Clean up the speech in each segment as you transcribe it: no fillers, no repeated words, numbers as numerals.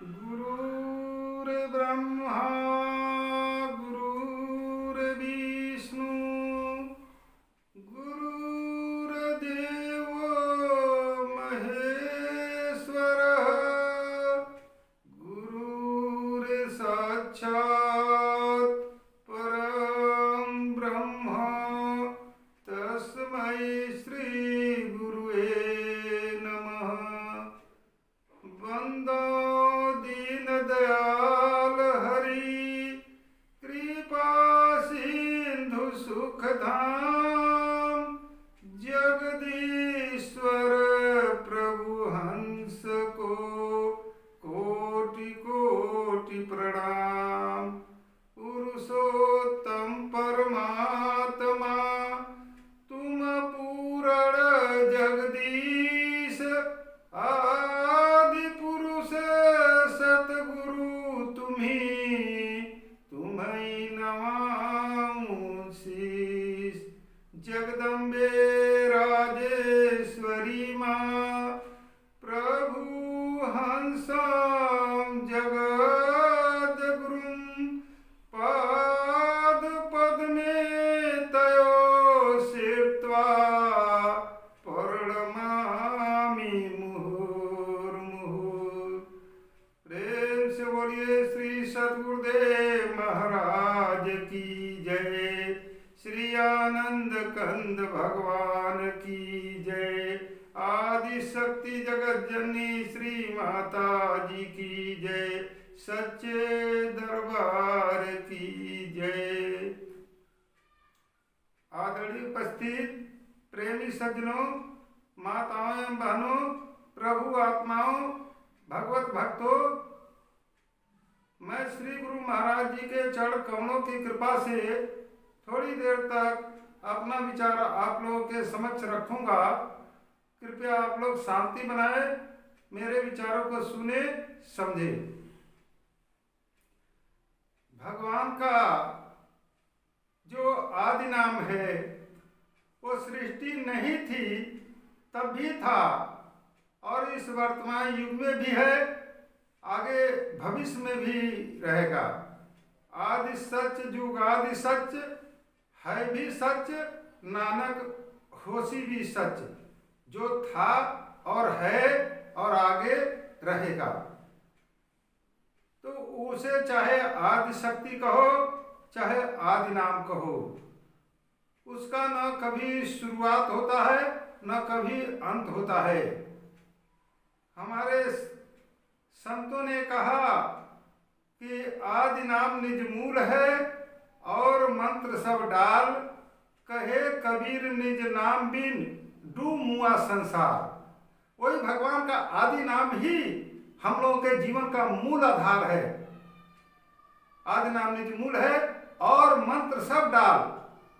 गुरुर्ब्रह्मा गुरुर्विष्णु गुरुर्देवो महेश्वरः गुरुर्साक्षात् परं ब्रह्म तस्मै श्री गुरुवे नमः। वंदो दीनदयाल हरि कृपा सिंधु सुखधाम जगदीश्वर प्रभु हंस को कोटि कोटि प्रणाम। पुरुषोत्तम परमात्मा तुम पूर्ण जगदीश आदि पुरुष सतगुरु तुम्हीं नमामि शीश। जगदम्बे राजेश्वरी माँ प्रभु हंसं जगद्गुरुं पाद पद्मे तयो स्थित्वा प्रणमामि मुहुर्मुहुः। प्रेम से बोलिए श्री सद्गुरुदेव महाराज की जय। श्री आनंद कंद भगवान की जय। आदि शक्ति जगत जननी श्री माता जी की जय। सच्चे दरबार की जय। आदरणीय उपस्थित प्रेमी सज्जनों, माताओं एवं बहनों, प्रभु आत्माओं, भगवत भक्तों, मैं श्री गुरु महाराज जी के चरण कमलों की कृपा से थोड़ी देर तक अपना विचार आप लोगों के समक्ष रखूंगा। कृपया आप लोग शांति बनाए, मेरे विचारों को सुने समझे। भगवान का जो आदि नाम है वो सृष्टि नहीं थी तब भी था और इस वर्तमान युग में भी है, आगे भविष्य में भी रहेगा। आदि सच जुगादि सच है भी सच, नानक होसी भी सच। जो था और है और आगे रहेगा, तो उसे चाहे आदि शक्ति कहो चाहे आदि नाम कहो, उसका न कभी शुरुआत होता है न कभी अंत होता है। हमारे संतों ने कहा कि आदि नाम निज मूल है और मंत्र सब डाल, कहे कबीर निज नाम बिन डूब मुआ संसार। वही भगवान का आदि नाम ही हम लोगों के जीवन का मूल आधार है। आदि नाम निज मूल है और मंत्र सब डाल,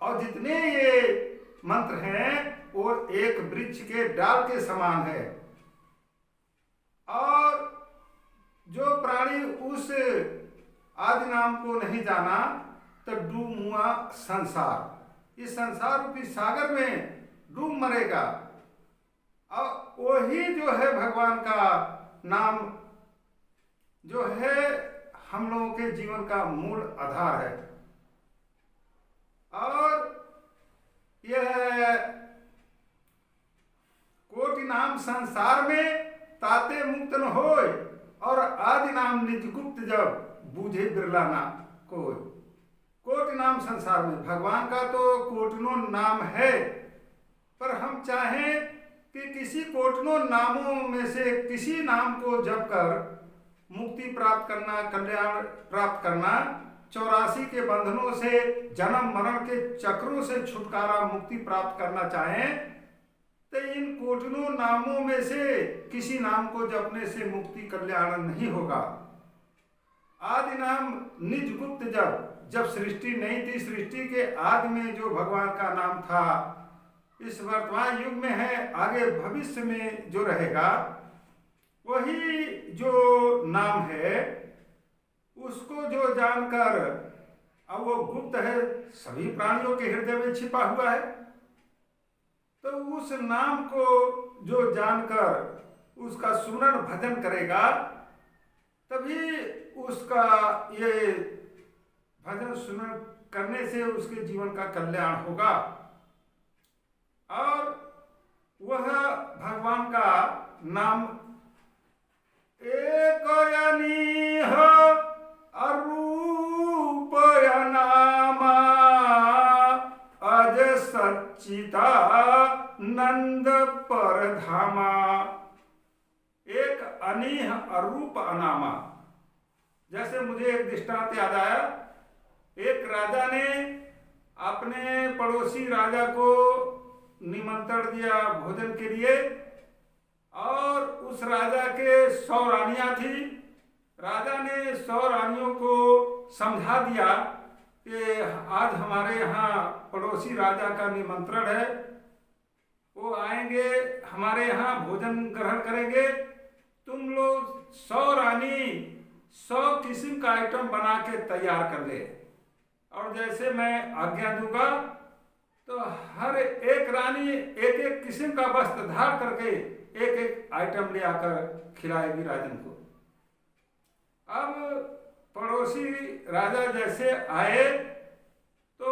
और जितने ये मंत्र हैं वो एक वृक्ष के डाल के समान है। और जो प्राणी उस आदि नाम को नहीं जाना तो डूब मुआ संसार, इस संसार रूपी सागर में डूब मरेगा। और वही जो है भगवान का नाम जो है हम लोगों के जीवन का मूल आधार है। और यह कोटि नाम संसार में ताते मुक्त न होय, और आदि नाम निज गुप्त जब बूझे बिरला ना कोई। कोटि नाम संसार में, भगवान का तो कोटिनों नाम है, पर हम चाहें कि किसी कोटिनों नामों में से किसी नाम को जप कर मुक्ति प्राप्त करना, कल्याण प्राप्त करना, 84 के बंधनों से, जन्म मरण के चक्रों से छुटकारा, मुक्ति प्राप्त करना चाहें, तो इन कोटिनों नामों में से किसी नाम को जपने से मुक्ति कल्याण नहीं होगा। आदि नाम निज गुप्त जब सृष्टि नहीं थी, सृष्टि के आदि में जो भगवान का नाम था, इस वर्तमान युग में है, आगे भविष्य में जो रहेगा, वही जो नाम है उसको जो जानकर, अब वो गुप्त है, सभी प्राणियों के हृदय में छिपा हुआ है, तो उस नाम को जो जानकर उसका सुमरण भजन करेगा तभी उसका ये भजन सुनन करने से उसके जीवन का कल्याण होगा और वह भगवान का नाम एक हो अरूप नामा अज सच्चिता नंद परधामा। एक अनीह अरूप अनामा। जैसे मुझे एक दृष्टांत याद आया, एक राजा ने अपने पड़ोसी राजा को निमंत्रण दिया भोजन के लिए और उस राजा के 100 रानियां थी। राजा ने 100 रानियों को समझा दिया कि आज हमारे यहाँ पड़ोसी राजा का निमंत्रण है, वो आएंगे हमारे यहाँ भोजन ग्रहण करेंगे, तुम लोग 100 रानी 100 किस्म का आइटम बना के तैयार कर ले और जैसे मैं आज्ञा दूंगा तो हर एक रानी एक एक किस्म का वस्त्र धार करके एक एक आइटम ले आकर खिलाएगी राजन को। अब पड़ोसी राजा जैसे आए तो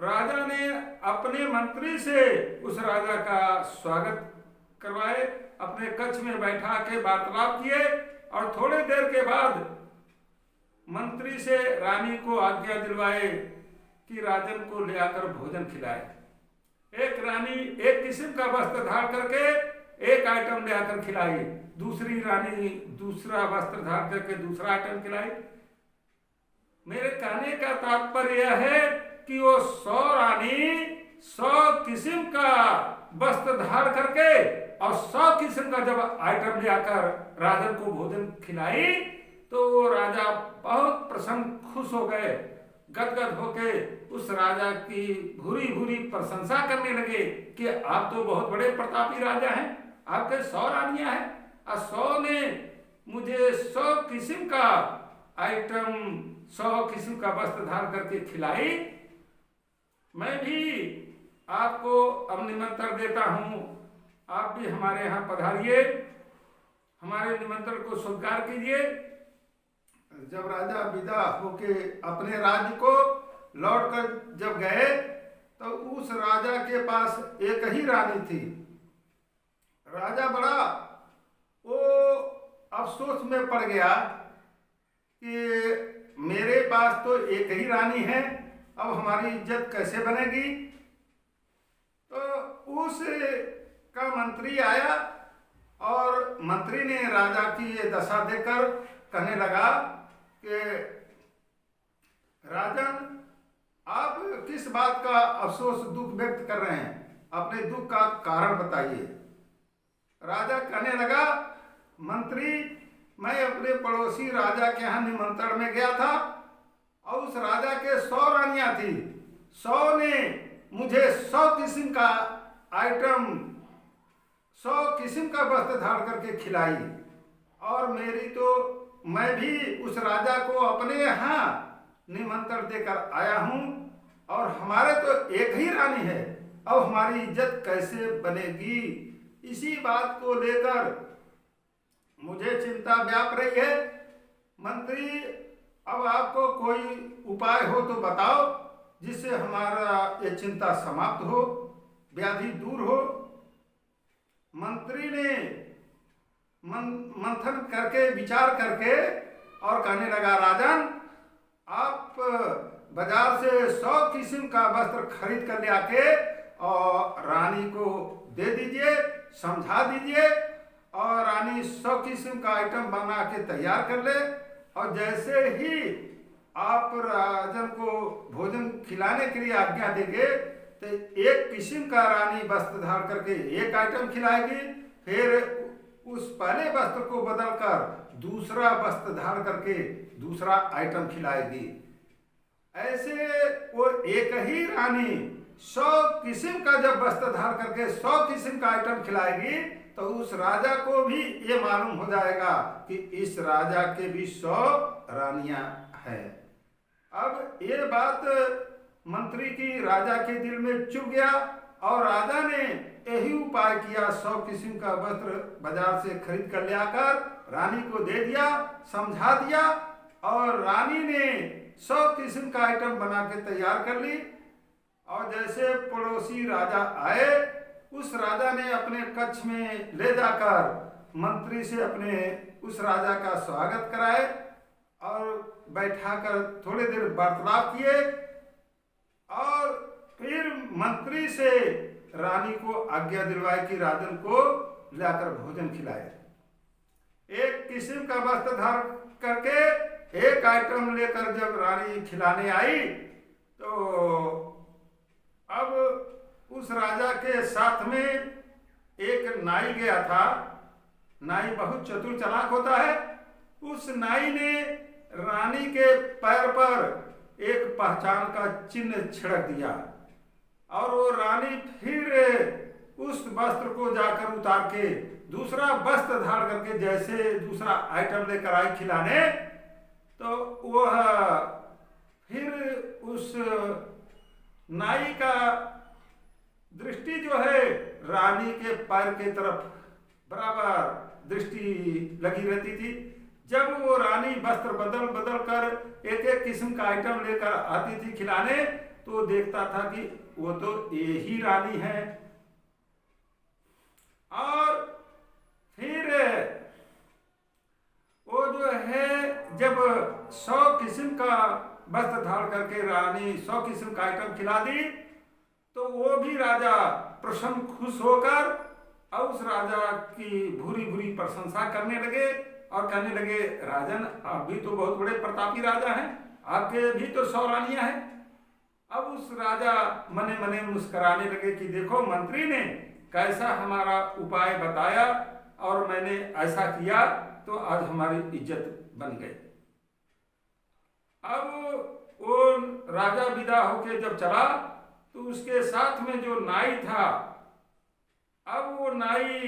राजा ने अपने मंत्री से उस राजा का स्वागत करवाए, अपने कक्ष में बैठा के वार्तालाप किए और थोड़ी देर के बाद मंत्री से रानी को आज्ञा दिलवाए कि राजन को ले आकर भोजन खिलाए। एक रानी एक किस्म का वस्त्र धार करके एक आइटम ले आकर खिलाई, दूसरी रानी दूसरा वस्त्र धार करके दूसरा आइटम खिलाई। मेरे कहने का तात्पर्य यह है कि वो 100 रानी 100 किस्म का वस्त्र धार करके और 100 किस्म का जब आइटम ले आकर राजन को भोजन खिलाई तो वो राजा बहुत प्रसन्न खुश हो गए, गदगद होके उस राजा की भूरी भूरी प्रशंसा करने लगे कि आप तो बहुत बड़े प्रतापी राजा हैं, आपके 100 रानियां हैं और 100 ने मुझे 100 किस्म का आइटम 100 किस्म का वस्त्र धार करके खिलाई। मैं भी आपको अब निमंत्रण देता हूँ, आप भी हमारे यहाँ पधारिए, हमारे निमंत्रण को स्वीकार कीजिए। जब राजा विदा होके अपने राज्य को लौटकर जब गए तो उस राजा के पास एक ही रानी थी। राजा बड़ा वो अफसोस में पड़ गया कि मेरे पास तो एक ही रानी है, अब हमारी इज्जत कैसे बनेगी। तो उस का मंत्री आया और मंत्री ने राजा की ये दशा देखकर कहने लगा कि राजन, आप किस बात का अफसोस दुख व्यक्त कर रहे हैं, अपने दुख का कारण बताइए। राजा कहने लगा, मंत्री, मैं अपने पड़ोसी राजा के यहाँ निमंत्रण में गया था और उस राजा के 100 रानियां थी, 100 ने मुझे 100 किस्म का आइटम 100 किस्म का वस्त्र धार करके खिलाई और मैं भी उस राजा को अपने यहाँ निमंत्रण देकर आया हूँ और हमारे तो एक ही रानी है, अब हमारी इज्जत कैसे बनेगी। इसी बात को लेकर मुझे चिंता व्याप रही है। मंत्री, अब आपको कोई उपाय हो तो बताओ जिससे हमारा ये चिंता समाप्त हो, व्याधि दूर हो। मंत्री ने मंथन करके विचार करके और कहने लगा, राजन, आप बाजार से 100 किस्म का वस्त्र खरीद कर ले आके और रानी को दे दीजिए, समझा दीजिए और रानी 100 किस्म का आइटम बना के तैयार कर ले और जैसे ही आप राजन को भोजन खिलाने के लिए आज्ञा देंगे तो एक किस्म का रानी वस्त्र धार करके एक आइटम खिलाएगी, फिर उस पहले वस्त्र को बदलकर दूसरा वस्त्र धार करके दूसरा आइटम खिलाएगी। ऐसे वो एक ही रानी 100 किस्म का जब वस्त्र धार करके 100 किस्म का आइटम खिलाएगी तो उस राजा को भी ये मालूम हो जाएगा कि इस राजा के भी 100 रानियां हैं। अब ये बात मंत्री की राजा के दिल में चुभ गया और राजा ने यही उपाय किया, 100 किस्म का वस्त्र बाजार से खरीद कर ले आकर रानी को दे दिया, समझा दिया, और रानी ने 100 किस्म का आइटम बना के तैयार कर ली। और जैसे पड़ोसी राजा आए, उस राजा ने अपने कक्ष में ले जाकर मंत्री से अपने उस राजा का स्वागत कराए और बैठाकर थोड़ी देर वार्तालाप किए, और फिर मंत्री से रानी को आज्ञा दिलवाई कि राजन को लाकर भोजन खिलाए। एक किस्म का वस्त्र धारण करके एक आइटम लेकर जब रानी खिलाने आई, तो अब उस राजा के साथ में एक नाई गया था। नाई बहुत चतुर चालाक होता है। उस नाई ने रानी के पैर पर एक पहचान का चिन्ह छिड़क दिया, और वो रानी फिर उस वस्त्र को जाकर उतार के दूसरा वस्त्र धारण करके जैसे दूसरा आइटम लेकर आई खिलाने, तो वह फिर उस नाई का दृष्टि जो है रानी के पैर के तरफ बराबर दृष्टि लगी रहती थी। जब वो रानी वस्त्र बदल बदल कर एक एक किस्म का आइटम लेकर आती थी खिलाने, तो देखता था कि वो तो यही रानी है। और फिर वो जो है जब 100 किस्म का वस्त्र धारण करके रानी 100 किस्म का आइटम खिला दी, तो वो भी राजा प्रसन्न खुश होकर और उस राजा की भूरी भूरी प्रशंसा करने लगे और कहने लगे, राजन आप भी तो बहुत बड़े प्रतापी राजा हैं, आपके भी तो 100 रानियां हैं। अब उस राजा मने मने मुस्कुराने लगे कि देखो मंत्री ने कैसा हमारा उपाय बताया और मैंने ऐसा किया, तो आज हमारी इज्जत बन गई। अब वो राजा विदा होके जब चला, तो उसके साथ में जो नाई था, अब वो नाई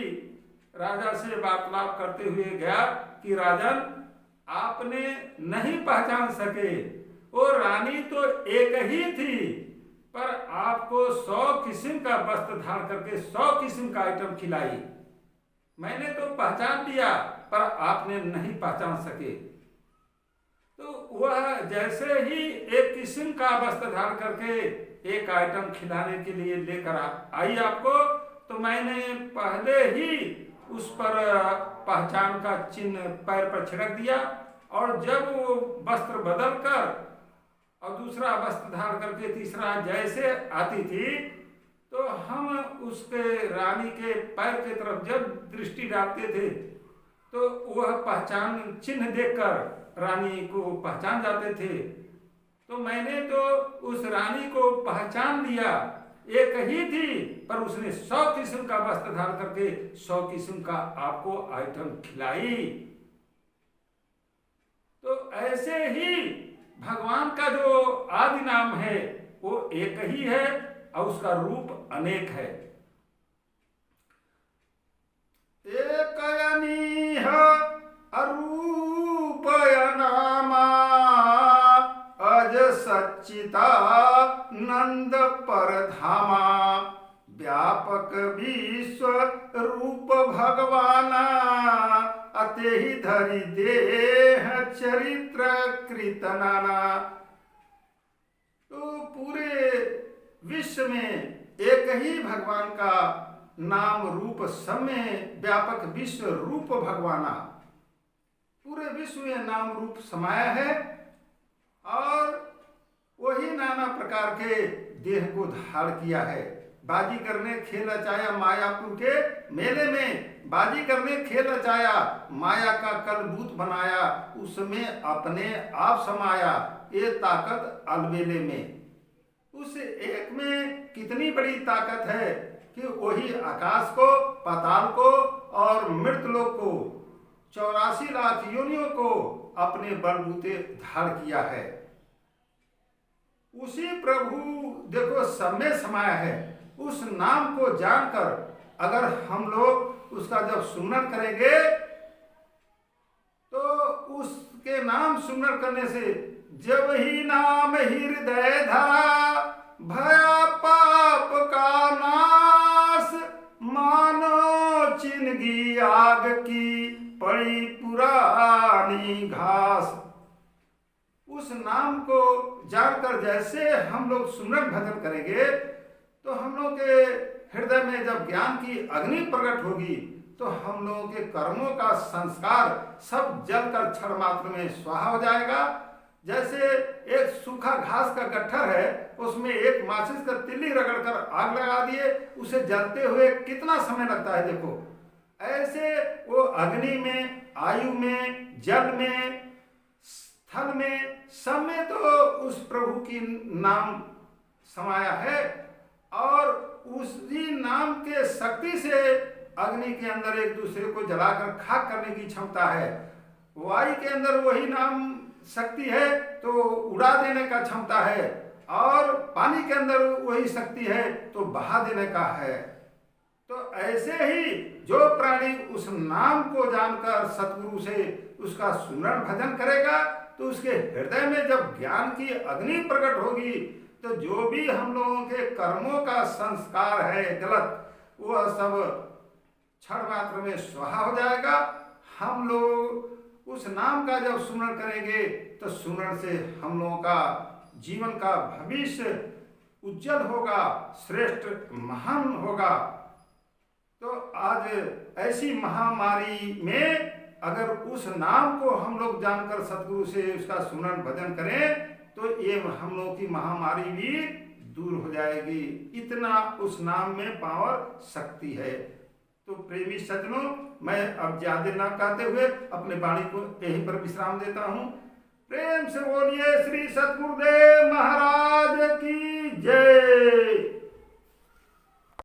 राजा से वार्तालाप करते हुए गया कि राजन आपने नहीं पहचान सके, वो रानी तो एक ही थी, पर आपको 100 किस्म का वस्त्र धारण करके 100 किस्म का आइटम खिलाई। मैंने तो पहचान लिया, पर आपने नहीं पहचान सके। तो वह जैसे ही एक किस्म का वस्त्र धारण करके एक आइटम खिलाने के लिए लेकर आई आपको, तो मैंने पहले ही उस पर पहचान का चिन्ह पैर पर छिड़क दिया, और जब वो वस्त्र बदल कर और दूसरा वस्त्र धारण करके तीसरा जैसे आती थी, तो हम उसके रानी के पैर की तरफ जब दृष्टि डालते थे, तो वह पहचान चिन्ह देखकर रानी को पहचान जाते थे। तो मैंने तो उस रानी को पहचान लिया, एक ही थी, पर उसने 100 किस्म का वस्त्र धारण करके 100 किस्म का आपको आइटम खिलाई। तो ऐसे ही भगवान का जो आदि नाम है वो एक ही है और उसका रूप अनेक है। एक अनीह अरूपय नामा अज सच्चिता नंद परधामा व्यापक विश्व रूप भगवाना अते ही धरि देह चरित्र कृतनाना। तो पूरे विश्व में एक ही भगवान का नाम रूप सब में व्यापक विश्व रूप भगवाना, पूरे विश्व में नाम रूप समाया है, और वही नाना प्रकार के देह को धारण किया है। बाजी करने खेल रचाया मायापुर के मेले में, बाजी करने खेल रचाया माया का कलभूत बनाया, उसमें अपने आप समाया ये ताकत अलबेले में। उस एक में कितनी बड़ी ताकत है कि वही आकाश को, पाताल को और मृतलोक को, 84 लाख योनियों को अपने बलबूते धारण किया है। उसी प्रभु देखो सब में समाया है। उस नाम को जानकर अगर हम लोग उसका जब सुमरन करेंगे, तो उसके नाम सुमरन करने से जब ही नाम हृदय धरा भया पाप का नाश बाग की पड़ी पुरानी घास। उस नाम को जानकर जैसे हम लोग सुमरन भजन करेंगे तो हम लोग के हृदय में जब ज्ञान की अग्नि प्रकट होगी तो हम लोगों के कर्मों का संस्कार सब जलकर क्षण मात्र में स्वाहा हो जाएगा। जैसे एक सूखा घास का गट्ठर है, उसमें एक माचिस का तिल्ली रगड़कर आग लगा दिए, उसे जलते हुए कितना समय लगता है देखो। ऐसे वो अग्नि में, आयु में, जल में, स्थल में, सब में तो उस प्रभु की नाम समाया है और उसी नाम के शक्ति से अग्नि के अंदर एक दूसरे को जलाकर खाक करने की क्षमता है। वायु के अंदर वही नाम शक्ति है तो उड़ा देने का क्षमता है और पानी के अंदर वही शक्ति है तो बहा देने का है। तो ऐसे ही जो प्राणी उस नाम को जानकर सतगुरु से उसका सुमरन भजन करेगा तो उसके हृदय में जब ज्ञान की अग्नि प्रकट होगी तो जो भी हम लोगों के कर्मों का संस्कार है गलत, वह सब क्षण मात्र में स्वाहा हो जाएगा। हम लोग उस नाम का जब सुमरन करेंगे तो सुमरन से हम लोगों का जीवन का भविष्य उज्जवल होगा, श्रेष्ठ महान होगा। तो आज ऐसी महामारी में अगर उस नाम को हम लोग जानकर सतगुरु से उसका सुमरन भजन करें तो ये हम लोगों की महामारी भी दूर हो जाएगी। इतना उस नाम में पावर शक्ति है। तो प्रेमी सज्जनों, मैं अब ज्यादा न कहते हुए अपने वाणी को यहीं पर विश्राम देता हूँ। प्रेम से बोलिए श्री सतगुरुदेव महाराज की जय।